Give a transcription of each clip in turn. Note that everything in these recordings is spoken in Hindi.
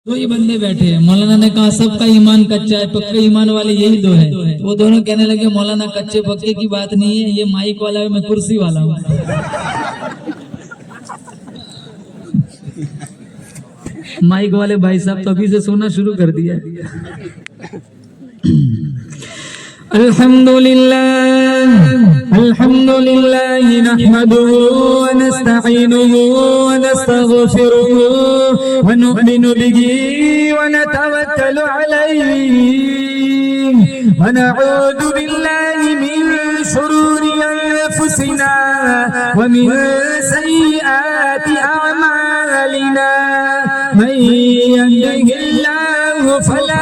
दो ही बंदे बैठे हैं। मौलाना ने कहा सबका ईमान कच्चा है, पक्के ईमान वाले यही दो है। तो वो दोनों कहने लगे मौलाना कच्चे पक्के की बात नहीं है, ये माइक वाला है, मैं कुर्सी वाला हूँ। माइक वाले भाई साहब तो अभी से सोना शुरू कर दिया। अल्हम्दुलिल्लाह नहमदुहु व नस्तईनुहु व नस्तगफिरुहु व नु'मिनु बिही व नतवक्कलु अलैहि व नऊदु बिल्लाहि मिन शुरूरि अनफुसिना व मिन सय्यिआति अअमालिना मन यहदिहिल्लाहु फला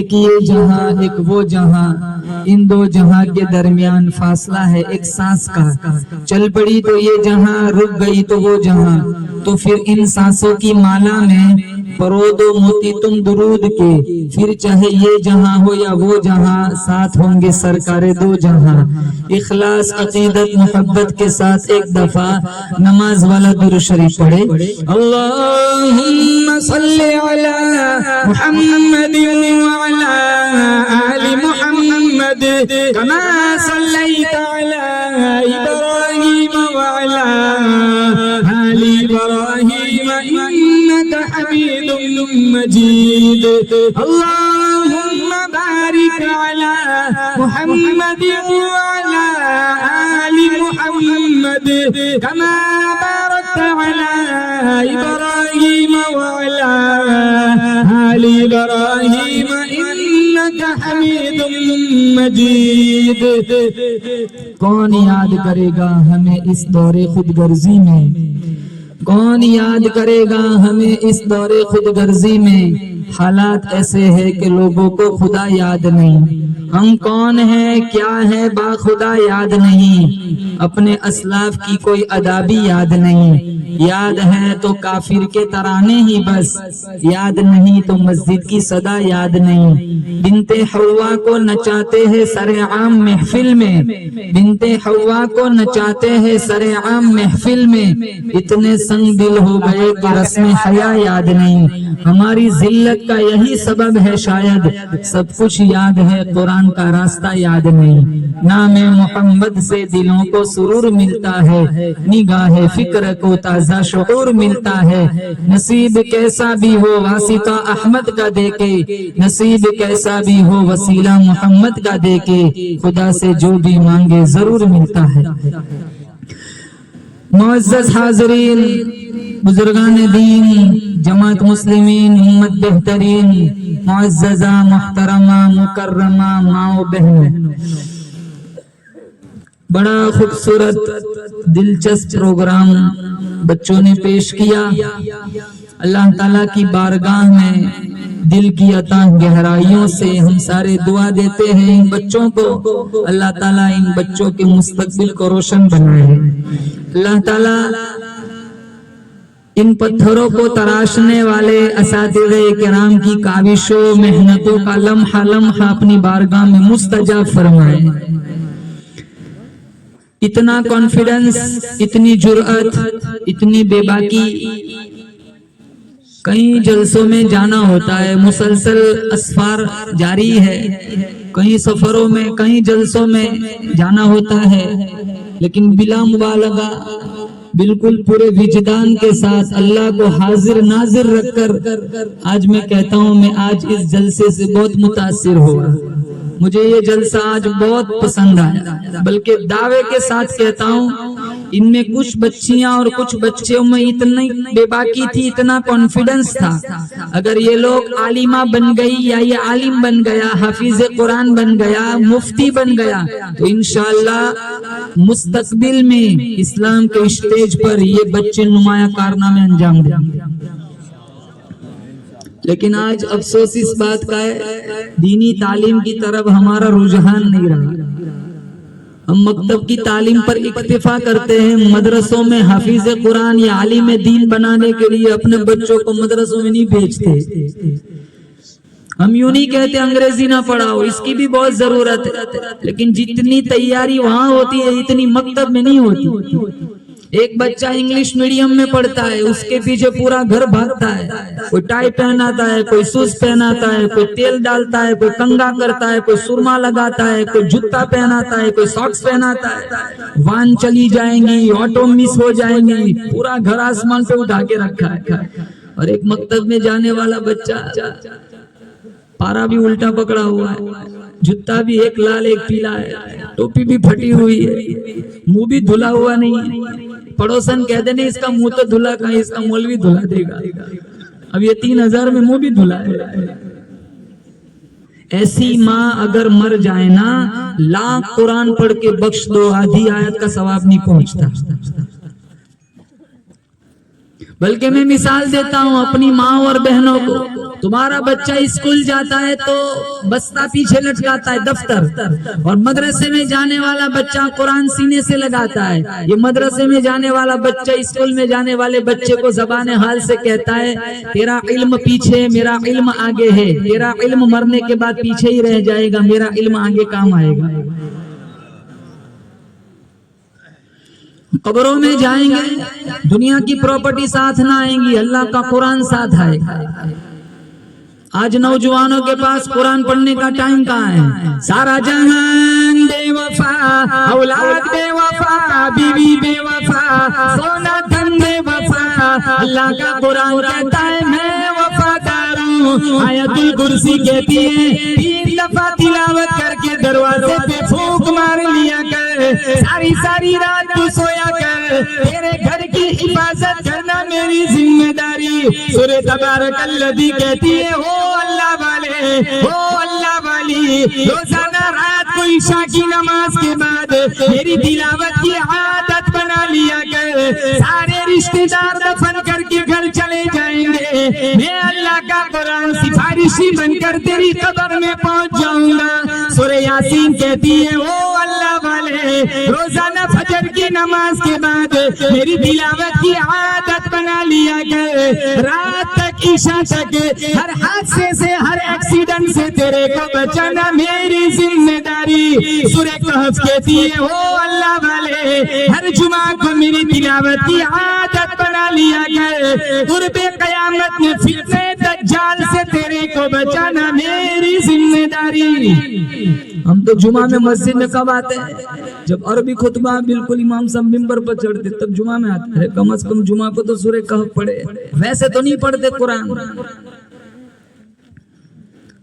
एक ये जहां एक वो जहां, इन दो जहां के दरमियान फासला है एक सांस का। चल पड़ी तो ये जहां, रुक गई तो वो जहां। तो फिर इन सांसों की माला में परो दो मोती तुम दुरूद के, फिर चाहे ये जहां हो या वो जहां, साथ होंगे सरकारे दो जहां। इखलास अकीदत मोहब्बत के साथ एक दफा नमाज वाला दुरूद शरीफ पढ़े। अल्लाहुम्मा सल्ली अला मुहम्मद व अला आलि मुहम्मद कमा सल्लैता अला इब्राहीम व अला आलि इब्राहीम इन्नका हमीदुम मजीद। अल्लाहुम्मा बारिक अला मुहम्मद व अला आलि मुहम्मद कमा बारकता अला इब्राहीम व अला आलि इब्राहीम इन्नका हमीदुम मजीद। कौन याद करेगा हमें इस दौरे खुदगर्जी में, कौन याद करेगा हमें इस दौरे खुदगर्जी में। हालात ऐसे है कि लोगों को खुदा याद नहीं, हम कौन है क्या है बाखुदा याद नहीं। अपने असलाफ की कोई अदा भी याद नहीं, याद है तो काफिर के तराने ही बस, याद नहीं तो मस्जिद की सदा याद नहीं। बिनते हवा को नचाते हैं सरेआम महफिल में, बिनते हवा को नचाते हैं सरेआम महफिल में। इतने संग दिल हो गए कि रस्म हया याद नहीं। हमारी जिल्लत का यही सबब है शायद, सब कुछ याद है कुरान का रास्ता याद नहीं। नामे मोहम्मद से दिलों को सुरूर मिलता है, निगाहे फिक्र को ताजा शऊर मिलता है। नसीब कैसा भी हो वासिता अहमद का देके, नसीब कैसा भी हो वसीला मोहम्मद का देके, खुदा से जो भी मांगे जरूर मिलता है। मुअज़्ज़ज़ हाज़रीन, बुजुर्गान दीन, जमात मुस्लिमीन, उम्मत बेहतरीन, मुअज़्ज़ज़ा, मुहतरमा, मुकर्रमा, माओ बहनों, बड़ा खूबसूरत दिलचस्प प्रोग्राम बच्चों ने पेश किया। अल्लाह ताला की बारगाह में दिल की अता गहराइयों से हम सारे दुआ देते हैं इन बच्चों को, अल्लाह ताला इन बच्चों के मुस्तकबिल को रोशन बनाए। अल्लाह ताला इन पत्थरों को तराशने वाले असातिज़े किराम की काविशों मेहनतों का लम्हा लम्हा अपनी बारगाह में मुस्तजाब फरमाए। इतना कॉन्फिडेंस, इतनी जुर्अत, इतनी बेबाकी। कई जलसों में जाना होता है, मुसलसल असफार जारी है, कई सफरों में, कई जलसों में जाना होता है, लेकिन बिला मुबालगा बिल्कुल पूरे विजदान के साथ अल्लाह को हाजिर नाजिर रखकर आज मैं कहता हूँ, मैं आज इस जलसे से बहुत मुतासिर हुआ। मुझे ये जलसा आज बहुत पसंद आया, बल्कि दावे के साथ कहता हूँ इनमें कुछ बच्चियां और कुछ बच्चों में इतनी बेबाकी थी, इतना कॉन्फिडेंस था, अगर ये लोग आलिमा बन गई या ये आलिम बन गया, हाफिज कुरान बन गया, मुफ्ती बन गया, तो इंशाअल्लाह मुस्तकबिल में इस्लाम के स्टेज पर ये बच्चे नुमाया कारनामे अंजाम देंगे। लेकिन आज अफसोस इस बात का है, दीनी तालीम की तरफ हमारा रुझान नहीं रहा। हम मकतब की तालीम पर इक्तिफा करते हैं, मदरसों में हाफिज कुरान या आलिम दीन बनाने के लिए अपने बच्चों को मदरसों में नहीं भेजते। हम यूं नहीं कहते अंग्रेजी ना पढ़ाओ, इसकी भी बहुत जरूरत है, लेकिन जितनी तैयारी वहां होती है इतनी मकतब में नहीं होती। एक बच्चा इंग्लिश मीडियम में पढ़ता है, उसके पीछे पूरा घर भागता है, कोई टाई पहनाता है, कोई शूज पहनाता है, कोई तेल डालता है, कोई कंघा करता है, कोई सुरमा लगाता है, कोई जूता पहनाता है, कोई सॉक्स पहनाता है। वाहन चली जाएंगी, ऑटो मिस हो जाएंगी, पूरा घर आसमान पे उठा के रखा है। और एक मकतब में जाने वाला बच्चा पारा भी उल्टा पकड़ा हुआ है, जूता भी एक लाल एक पीला है, टोपी भी फटी हुई है, मुंह भी धुला हुआ नहीं है। पड़ोसन कहते नहीं इसका मुंह तो धुला, कहीं इसका मौलवी धुला देगा। अब ये 3000 में मुंह भी धुला है। ऐसी माँ अगर मर जाए ना, लाख कुरान पढ़ के बख्श दो, आधी आयत का सवाब नहीं पहुंचता। बल्कि मैं मिसाल देता हूँ अपनी माँ और बहनों को। तुम्हारा बच्चा स्कूल जाता है तो बस्ता पीछे लटकाता है दफ्तर, और मदरसे में जाने वाला बच्चा कुरान सीने से लगाता है। ये मदरसे में जाने वाला बच्चा स्कूल में जाने वाले बच्चे को ज़बान हाल से कहता है, तेरा इल्म पीछे, मेरा इल्म आगे है। तेरा इल्म मरने के बाद पीछे ही रह जाएगा, मेरा इल्म आगे काम आएगा। कब्रों में जाएंगे, दुनिया की प्रॉपर्टी साथ ना आएंगी, अल्लाह का कुरान साथ आएगा। आज नौजवानों के पास कुरान पढ़ने का टाइम कहाँ है? सारा जहान बेवफा, औलाद बेवफा, बीवी बेवफा, सोना धन बेवफा, अल्लाह का कुरान कहता है मैं वफादार हूँ। आयतुल कुर्सी कहती है 3 दफा तिलावत करके दरवाजे पे फूंक मार लिया कर, सारी सारी रात तू सोया कर, तेरे घर की हिफाजत करना मेरी जिम्मेदारी। सूरह तबारकल्लज़ी कहती है हो अल्लाह वाले, हो अल्लाह वाली, रोजाना रात को ईशा की नमाज के बाद मेरी तिलावत की आदत बना लिया कर। सारे रिश्तेदार दफन करके घर चले जाएंगे, मैं अल्लाह का कुरान सिफारिशी बनकर तेरी कब्र में पहुंच जाऊंगा। सूरह यासीन कहती है ओ अल्लाह वाले, रोजाना फजर की नमाज के बाद मेरी तिलावत की आदत बना लिया कर। रात तक ईशा तक हर हादसे से, हर एक्सीडेंट से तेरे को बचाना मेरी जिम्मेदारी। सूरह कहफ कहती है ओ अल्लाह वाले, हर जुमा को मेरी तिलावत की आदत बना लिया कर। कुर्बे कयामत में फितने दज्जाल से तेरे को बचाना मेरी जिम्मेदारी। हम तो जुमा में मस्जिद में कब आते हैं? जब अरबी खुतबा बिल्कुल इमाम साहब मिंबर पर चढ़ते तब जुमा में आते हैं। कम से कम जुमा को तो सूरह कहफ पढ़े, वैसे तो नहीं पढ़ते कुरान।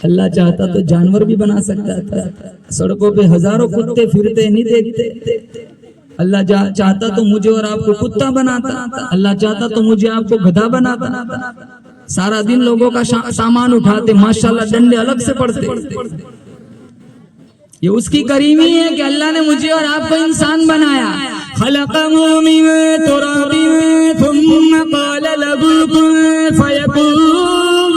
अल्लाह चाहता तो जानवर भी बना सकता था। सड़कों पे हजारों कुत्ते फिरते नहीं देखते। अल्लाह चाहता तो मुझे और आपको कुत्ता बनाता। अल्लाह चाहता तो मुझे आपको गधा बनाता। सारा दिन लोगों का सामान उठाते, माशाल्लाह डंडे अलग से पड़ते। ये उसकी करीमी है कि अल्लाह ने मुझे और आपको इंसान बनाया। खलक़हू मिन तुराबिन थुम्मा क़ाला लहू कुन फयकून।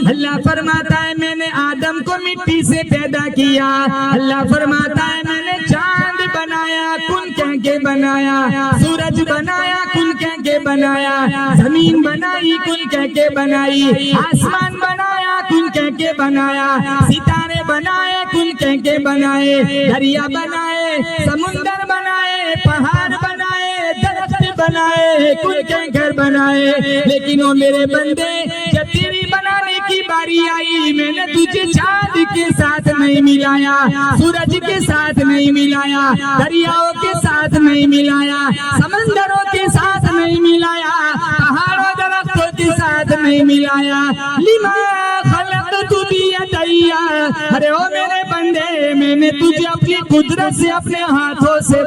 अल्लाह फरमाता है मैंने आदम को मिट्टी से पैदा किया। अल्लाह फरमाता है मैंने चांद बनाया, कुन कह के बनाया। सूरज बनाया, कुन कह के बनाया। जमीन बनाई, कुन कह के बनाई। आसमान बनाया, कुन कह के बनाया। सितारे बनाए, कुन कह के बनाए। दरिया बनाए, समुंदर बनाए, पहाड़ बनाए, दरख्त बनाए, कुन कह कर बनाए। लेकिन ओ मेरे बंदे, जब तेरी बनाने की बारी आई, मैंने तुझे चांद के साथ नहीं मिलाया, सूरज के साथ नहीं मिलाया, दरियाओं के साथ नहीं मिलाया, समंदरों के साथ नहीं मिलाया, पहाड़ों दरख्तों के साथ नहीं मिलाया। लिमा खलक़तु बियदैया। अरे ओ मेरे बंदे, मैंने तुझे अपनी कुदरत से, अपने हाथों से